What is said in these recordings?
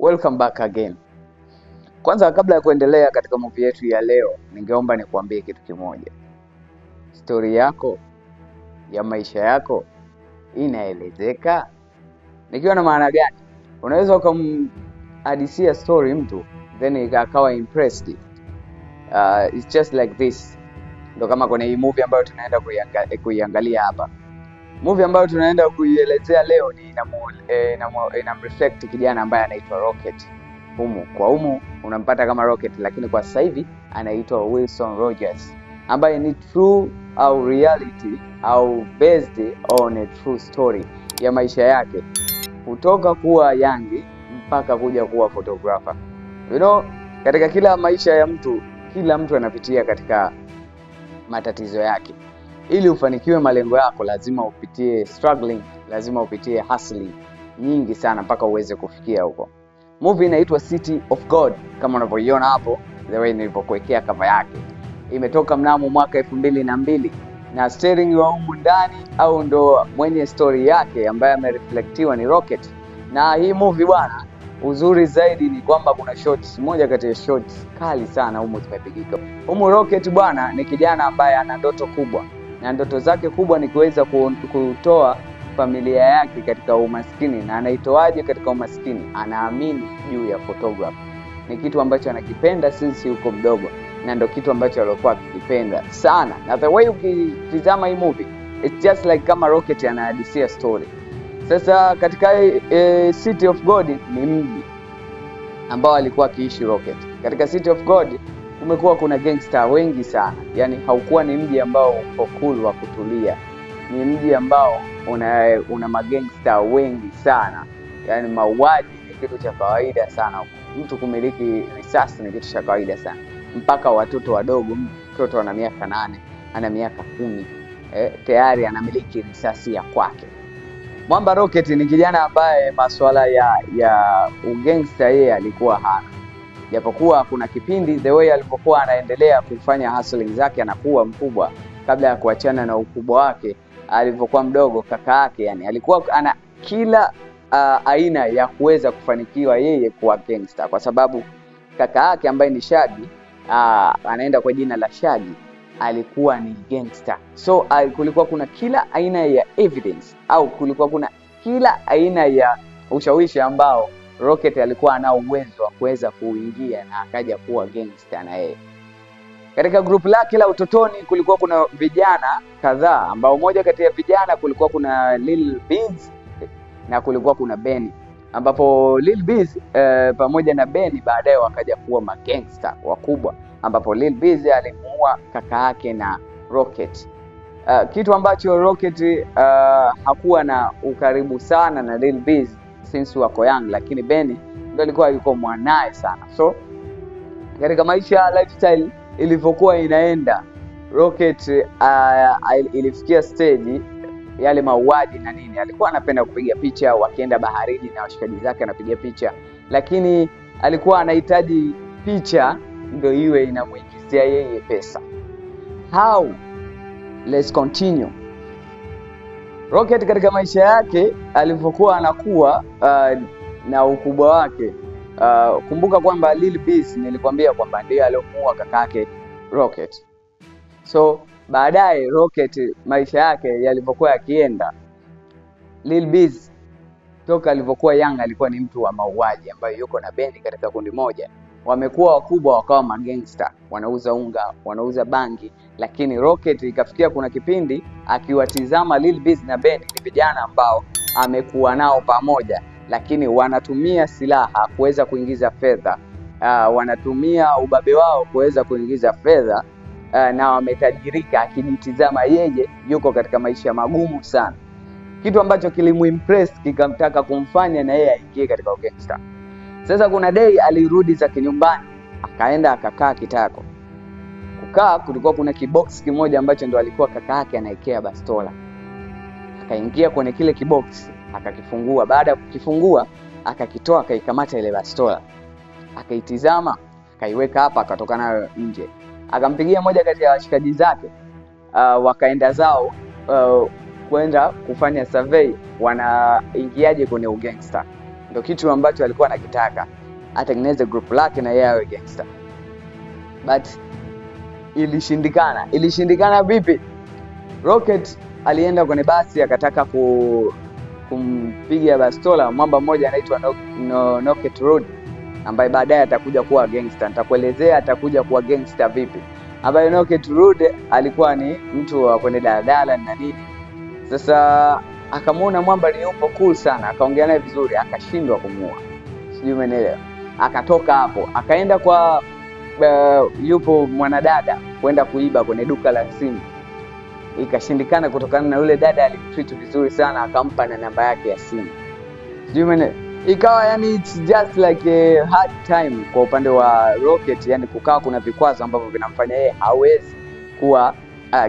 Welcome back again. Kwanza kabla ya kuendelea katika movie yetu ya leo, ningeomba nikuambie kitu kimoja. Story yako ya maisha yako inaelezeka? Nikiwa na maana gani? Unaweza ukamhadisia story mtu then akawa impressed. It's just like this. Ndio kama kwenye hii movie ambayo tunaenda kuiangalia hapa. Movie ambayo tunaenda kuielezea leo ni ina reflect kijana ambaye anaitwa Rocket. Humu unampata kama Rocket, lakini kwa sasa hivi anaitwa Wilson Rogers, ambaye ni true au reality au based on a true story ya maisha yake kutoka kuwa young mpaka kuja kuwa photographer. Katika kila maisha ya mtu, kila mtu anapitia katika matatizo yake. Ili ufanikiwe malengo yako lazima upitie struggling, lazima upitie hustling nyingi sana mpaka uweze kufikia huko. Movie inaitwa City of God kama unavyoiona hapo, the way nilipokuwekea cover yake. Imetoka mnamo mwaka 2002 na starring wa humu ndani au ndo mwenye story yake ambaye amereflectiwa ni Rocket. Na hii movie bwana, uzuri zaidi ni kwamba kuna shots, moja kati ya shots kali sana humu zimepigika. Humu Rocket bwana ni kijana ambaye ana ndoto kubwa. Na ndoto zake kubwa ni kuweza kutoa familia yake katika umaskini. Na anaitoaje katika umaskini? Anaamini juu ya photography. Ni kitu ambacho anakipenda since yuko mdogo, na ndio kitu ambacho alikuwa akikipenda sana. Na the way ukitizama hii movie, it's just like kama Rocket anahadisia story. Sasa katika City of God ni mji ambao alikuwa akiishi Rocket. Katika City of God kumekuwa kuna gangster wengi sana. Yaani haukuwa ni mji ambao uko cool wa kutulia. Ni mji ambao una magangster wengi sana. Yaani mauaji ni kitu cha kawaida sana. Mtu kumiliki risasi ni kitu cha kawaida sana. Mpaka watoto wadogo, mtoto ana miaka 8, ana miaka 10, tayari anamiliki risasi ya kwake. Mwamba Rocket ni kijana ambaye masuala ya ugangster yeye alikuwa hana. Japokuwa kuna kipindi the way alipokuwa anaendelea kufanya hustling zake anakuwa mkubwa, kabla ya kuachana na ukubwa wake alipokuwa mdogo, kaka yake yani alikuwa ana kila aina ya kuweza kufanikiwa yeye kuwa gangster, kwa sababu kaka yake ambaye ni Shaggy, anaenda kwa jina la Shaggy, alikuwa ni gangster. So kulikuwa kuna kila aina ya evidence au kulikuwa kuna kila aina ya ushawishi ambao Rocket alikuwa ana uwezo wa kuweza kuingia na akaja kuwa gangster na yeye. Katika group lake la utotoni kulikuwa kuna vijana kadhaa, ambao moja kati ya vijana kulikuwa kuna Lil Biz na kulikuwa kuna Benny, ambapo Lil Biz pamoja na Benny baadaye wakaja kuwa magangster wakubwa, ambapo Lil Biz alimuua kaka yake na Rocket. Kitu ambacho Rocket hakuwa na ukaribu sana na Lil Biz since wako young, lakini Benny ndio alikuwa yuko mwanae sana. So katika maisha lifestyle ilivyokuwa inaenda, Rocket ilifikia stage yale mauaji na nini, alikuwa anapenda kupiga picha, wakienda baharini na washikaji zake anapiga picha, lakini alikuwa anahitaji picha ndio iwe inamuingizia yeye pesa. How? Let's continue. Rocket katika maisha yake alivyokuwa anakuwa na ukubwa wake, kumbuka kwamba Lil Biz nilikwambia kwamba ndiye aliyomuua kakake Rocket. So baadaye Rocket maisha yake yalivyokuwa yakienda, Lil Biz toka alivyokuwa young alikuwa ni mtu wa mauaji ambaye yuko na Benny katika kundi moja. Wamekuwa wakubwa wakawa magangster, wanauza unga, wanauza bangi, lakini Rocket ikafikia kuna kipindi akiwatizama Lil Biz na Benny ni vijana ambao amekuwa nao pamoja, lakini wanatumia silaha kuweza kuingiza fedha, wanatumia ubabe wao kuweza kuingiza fedha, na wametajirika, akijitizama yeye yuko katika maisha magumu sana. Kitu ambacho kilimuimpress kikamtaka kumfanya na yeye aingie katika gangster. Sasa kuna day alirudi za kinyumbani, akaenda akakaa kitako. Kukaa kulikuwa kuna kibox kimoja ambacho ndo alikuwa kaka yake anaekea bastola. Akaingia kwenye kile kibox, akakifungua. Baada ya kukifungua, akakitoa, akaikamata ile bastola. Akaitizama, akaiweka hapa, akatoka nayo nje. Akampigia moja kati ya washikaji zake, wakaenda zao kwenda kufanya survey wanaingiaje kwenye ugangster. Ndio kitu ambacho alikuwa anakitaka, atengeneze group lake na yeye awe gangster. But ilishindikana. Ilishindikana vipi? Rocket alienda kwenye basi akataka kumpiga bastola mwamba mmoja anaitwa Rocket Road, ambaye baadaye atakuja kuwa gangster. Nitakuelezea atakuja kuwa gangster vipi. Ambaye Rocket Road alikuwa ni mtu wa kwenye daladala na nini. Sasa akamuona mwamba ni yupo cool sana, akaongea naye vizuri, akashindwa kumuua. Sijui umeelewa. Akatoka hapo, akaenda kwa yupo mwanadada kwenda kuiba kwenye duka la simu. Ikashindikana kutokana na yule dada alimtreat vizuri sana, akampa na namba yake ya simu. Sijui umeelewa. Ikawa yani it's just like a hard time kwa upande wa Rocket, yani kukaa kuna vikwazo ambavyo vinamfanya yeye hawezi kuwa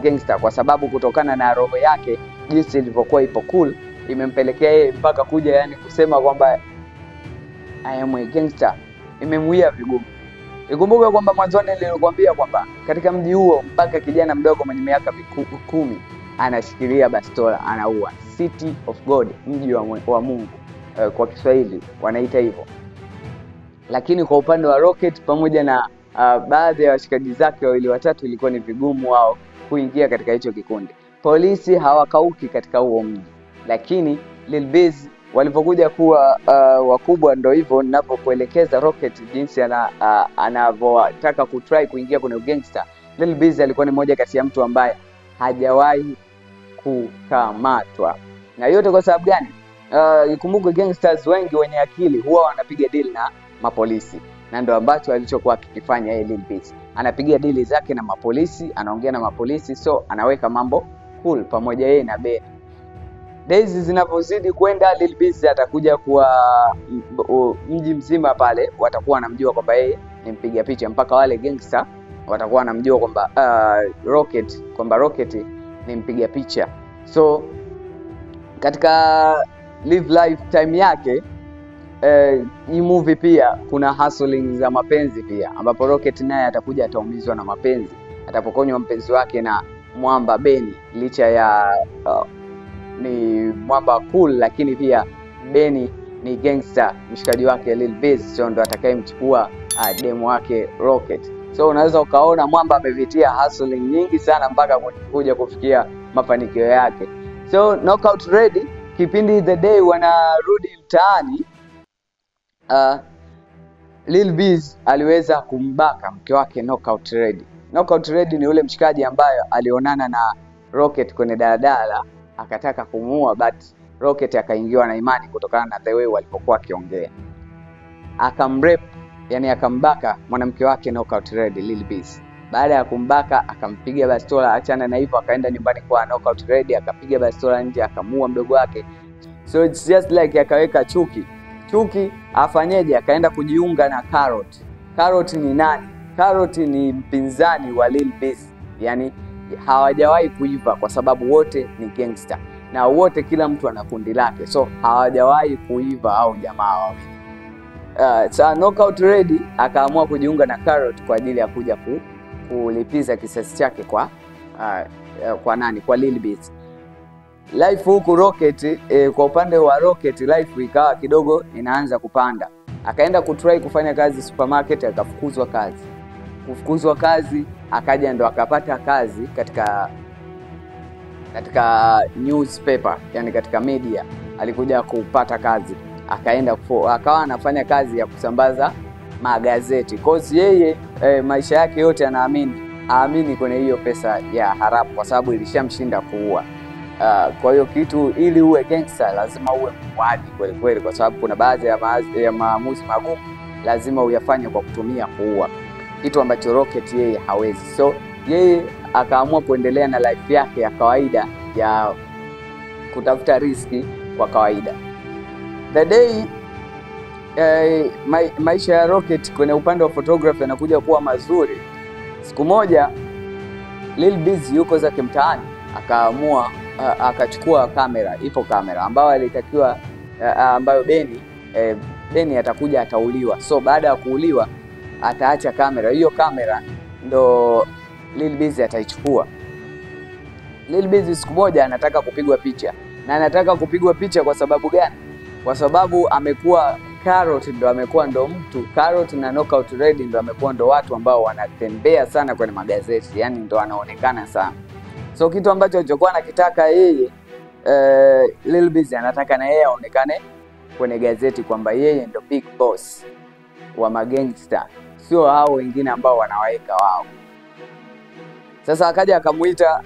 gangster, kwa sababu kutokana na roho yake jinsi ilivyokuwa ipo cool, imempelekea yeye mpaka kuja yani kusema kwamba I am a gangster, imemuia vigumu. Ikumbuke kwamba mwanzoni nilikwambia kwamba katika mji huo mpaka kijana mdogo mwenye miaka 10 anashikilia bastola, anaua. City of God, mji wa Mungu kwa Kiswahili wanaita hivyo. Lakini kwa upande wa Rocket pamoja na baadhi ya washikaji zake wawili watatu, ilikuwa ni vigumu wao kuingia katika hicho kikundi. Polisi hawakauki katika huo mji, lakini Lil Biz walipokuja kuwa wakubwa, ndio hivyo ninapokuelekeza Rocket jinsi anavyotaka kutry kuingia kwenye gangster. Lil Biz alikuwa ni mmoja kati ya mtu ambaye hajawahi kukamatwa. Na yote kwa sababu gani? Ikumbuke gangsters wengi wenye akili huwa wanapiga deal na mapolisi, na ndio ambacho alichokuwa akifanya yeye Lil Biz. Anapiga deal zake na mapolisi, anaongea na mapolisi, so anaweka mambo cool pamoja yeye na Ben. Days zinapozidi kwenda, Lil Biz atakuja kuwa mji mzima pale watakuwa wanamjua kwamba yeye ni mpiga picha, mpaka wale gangster watakuwa wanamjua kwamba Rocket ni mpiga picha. So katika live lifetime yake hii movie pia kuna hustling za mapenzi pia, ambapo Rocket naye atakuja ataumizwa na mapenzi, atapokonywa mpenzi wake na mwamba Benny. Licha ya ni mwamba cool, lakini pia Benny ni gangster, mshikaji wake Lil Biz, so ndo atakayemchukua demo wake Rocket. So unaweza ukaona mwamba amevitia hustling nyingi sana mpaka kuja kufikia mafanikio yake. So Knockout Ready, kipindi The Day wanarudi mtaani, Lil Biz aliweza kumbaka mke wake Knockout Ready. Knockout Ready ni ule mshikaji ambaye alionana na Rocket kwenye daladala, akataka kumuua, but Rocket akaingiwa na imani kutokana na the way walipokuwa kiongea. Akamrep, yani akambaka mwanamke wake Knockout Ready Lil Biz. Baada ya kumbaka akampiga bastola, achana na hivyo akaenda nyumbani kwa Knockout Ready, akapiga bastola nje, akamuua mdogo wake. So it's just like akaweka chuki afanyeje, akaenda kujiunga na Carrot. Carrot ni nani? Carrot ni mpinzani wa Lil Biz, yani hawajawahi kuiva kwa sababu wote ni gangster na wote kila mtu ana kundi lake, so hawajawahi kuiva au jamaa wawili. So Knockout Ready akaamua kujiunga na Carrot kwa ajili ya kuja kulipiza kisasi chake kwa nani? Kwa Lil Biz. Life huku Rocket, kwa upande wa Rocket life ikawa kidogo inaanza kupanda. Akaenda kutry kufanya kazi supermarket, akafukuzwa kazi. Kufukuzwa kazi, akaja ndo akapata kazi katika newspaper, yani katika media. Alikuja kupata kazi, akaenda akawa anafanya kazi ya kusambaza magazeti. Cause yeye maisha yake yote anaamini kwenye hiyo pesa ya haramu, kwa sababu ilishamshinda kuua. Kwa hiyo kitu ili uwe gangster lazima uwe muuaji kweli kweli, kwa sababu kuna baadhi ya maamuzi magumu lazima uyafanye kwa kutumia kuua, kitu ambacho Rocket yeye hawezi. So yeye akaamua kuendelea na life yake ya kawaida ya kutafuta riski kwa kawaida. The Day maisha ya Rocket kwenye upande wa photography yanakuja kuwa mazuri. Siku moja Lil Biz yuko zake mtaani, akaamua akachukua kamera, ambayo alitakiwa ambayo Benny atakuja atauliwa. So baada ya kuuliwa ataacha kamera. Hiyo kamera ndo Lil Biz ataichukua. Lil Biz siku moja anataka kupigwa picha. Na anataka kupigwa picha kwa sababu gani? kwa sababu amekuwa Carrot ndo amekuwa ndo mtu, Carrot na Knockout Red ndo amekuwa ndo watu ambao wanatembea sana kwenye magazeti, yani ndo anaonekana sana. So kitu ambacho alichokuwa anakitaka yeye, Lil Bizzy anataka na yeye aonekane kwenye gazeti kwamba yeye ndo big boss wa magangster, sio hao wengine ambao wanaweka wao. Sasa akaja akamuita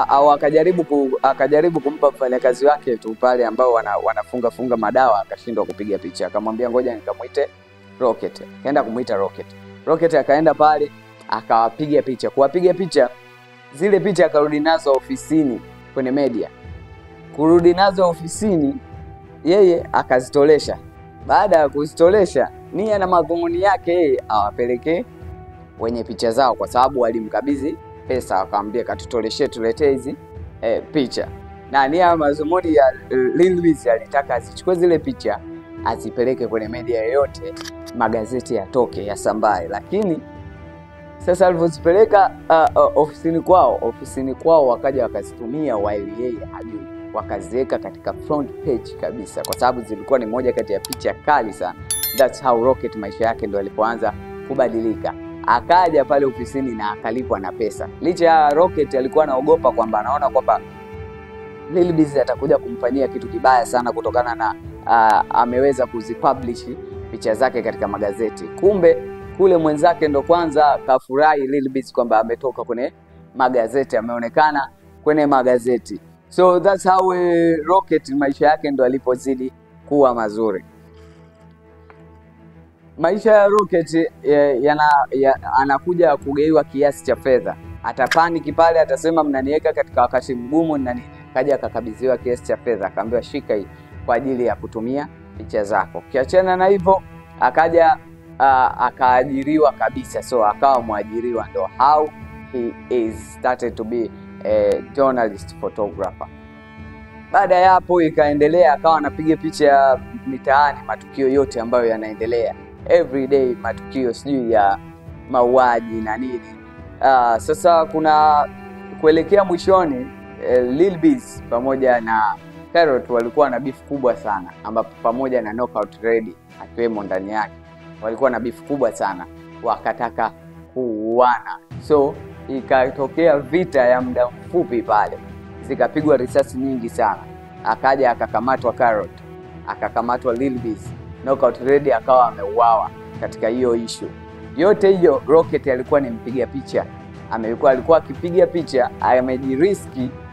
au akajaribu kumpa mfanyakazi wake tu pale ambao wanafunga madawa, akashindwa kupiga picha. Akamwambia ngoja nikamuite Rocket. Kaenda kumuita Rocket. Rocket akaenda pale akawapiga picha. Kuwapiga picha, zile picha akarudi nazo ofisini kwenye media. Kurudi nazo ofisini, yeye akazitolesha. Baada ya kuzitolesha, nia na madhumuni yake yeye awapelekee wenye picha zao, kwa sababu walimkabidhi pesa, akamwambia katutoleshe, tuletee hizi picha. Na nia madhumuni ya Lil Bizzy alitaka azichukue zile picha azipeleke kwenye media yote, magazeti yatoke, yasambae. Lakini sasa alivyozipeleka ofisini kwao wakaja wakazitumia while yeye hajui, wakaziweka katika front page kabisa, kwa sababu zilikuwa ni moja kati ya picha kali sana. That's how Rocket maisha yake ndo alipoanza kubadilika. Akaja pale ofisini na akalipwa na pesa. Licha ya Rocket alikuwa anaogopa kwamba anaona kwamba Lil Bizzy atakuja kumfanyia kitu kibaya sana kutokana na ameweza kuzipublish picha zake katika magazeti. Kumbe kule mwenzake ndo kwanza kafurahi Lil Bizzy kwamba ametoka kwenye magazeti, ameonekana kwenye magazeti. So that's how Rocket maisha yake ndo alipozidi kuwa mazuri. Maisha ya Rocket anakuja kugeiwa kiasi cha fedha. Atapaniki pale, atasema mnaniweka katika wakati mgumu na nini. Kaja akakabidhiwa kiasi cha fedha, akaambiwa shika hii kwa ajili ya kutumia picha zako. Kiachana na hivyo, akaja akaajiriwa kabisa. So akawa mwajiriwa, ndo how he is started to be a journalist photographer. Baada ya hapo ikaendelea, akawa anapiga picha mitaani, matukio yote ambayo yanaendelea everyday, matukio sijui ya mauaji na nini. Sasa kuna kuelekea mwishoni, Lil Bizzy pamoja na Carrot walikuwa na beef kubwa sana, ambapo pamoja na Knockout Red akiwemo ndani yake walikuwa na beef kubwa sana, wakataka kuuana. So ikatokea vita ya muda mfupi pale, zikapigwa risasi nyingi sana. Akaja akakamatwa Carrot, akakamatwa Lil Bizzy, Knockout Red akawa ameuawa katika hiyo issue. Yote hiyo Rocket alikuwa ni mpiga picha. Alikuwa akipiga picha,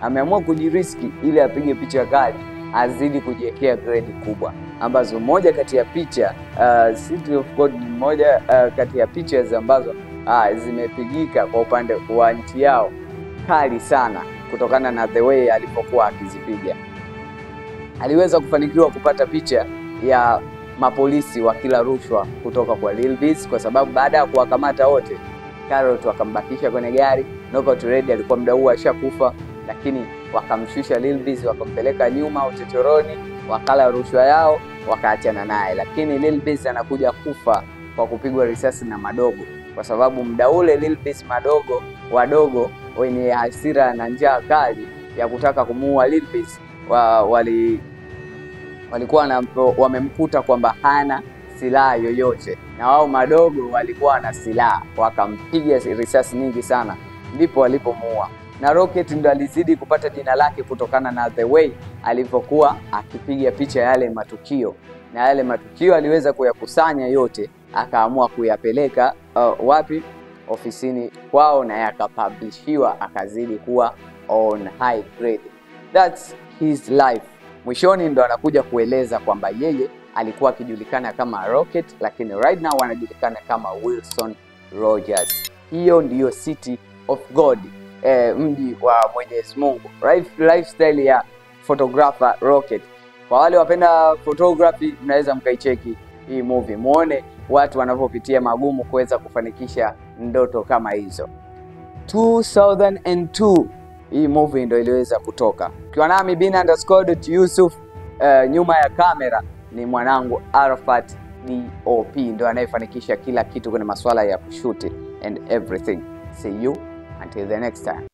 ameamua kujiriski ili apige picha kali, azidi kujiwekea grade kubwa, ambazo moja kati ya picha City of God ni moja kati ya pictures ambazo zimepigika kwa upande wa nchi yao kali sana, kutokana na the way alipokuwa akizipiga. Aliweza kufanikiwa kupata picha ya mapolisi wa kila rushwa kutoka kwa Lil Bizzy, kwa sababu baada ya kuwakamata wote, Carrot wakambakisha kwenye gari. Knockout Red alikuwa muda huo ashakufa, lakini wakamshusha Lil Bizzy, wakampeleka nyuma uchochoroni, wakala rushwa yao, wakaachana naye. Lakini Lil Bizzy anakuja kufa kwa kupigwa risasi na madogo, kwa sababu muda ule Lil Bizzy wadogo wenye hasira na njaa kali ya kutaka kumuua Lil Bizzy walikuwa wamemkuta kwamba hana silaha yoyote, na wao madogo walikuwa na silaha, wakampiga risasi nyingi sana, ndipo walipomuua. Na Rocket ndo alizidi kupata jina lake kutokana na the way alivyokuwa akipiga picha yale matukio, na yale matukio aliweza kuyakusanya yote, akaamua kuyapeleka wapi? Ofisini kwao, na yakapublishiwa, akazidi kuwa on high grade. That's his life. Mwishoni ndo anakuja kueleza kwamba yeye alikuwa akijulikana kama Rocket, lakini right now anajulikana kama Wilson Rogers. Hiyo ndiyo City of God, mji wa Mwenyezi Mungu. Lifestyle ya photographer Rocket. Kwa wale wapenda photography, mnaweza mkaicheki hii movie, muone watu wanavyopitia magumu kuweza kufanikisha ndoto kama hizo. 2002 hii movie ndio iliweza kutoka. Ukiwa nami bin_Yusuf, nyuma ya kamera ni mwanangu Arafat DOP, ndio anayefanikisha kila kitu kwenye masuala ya kushoot and everything. See you until the next time.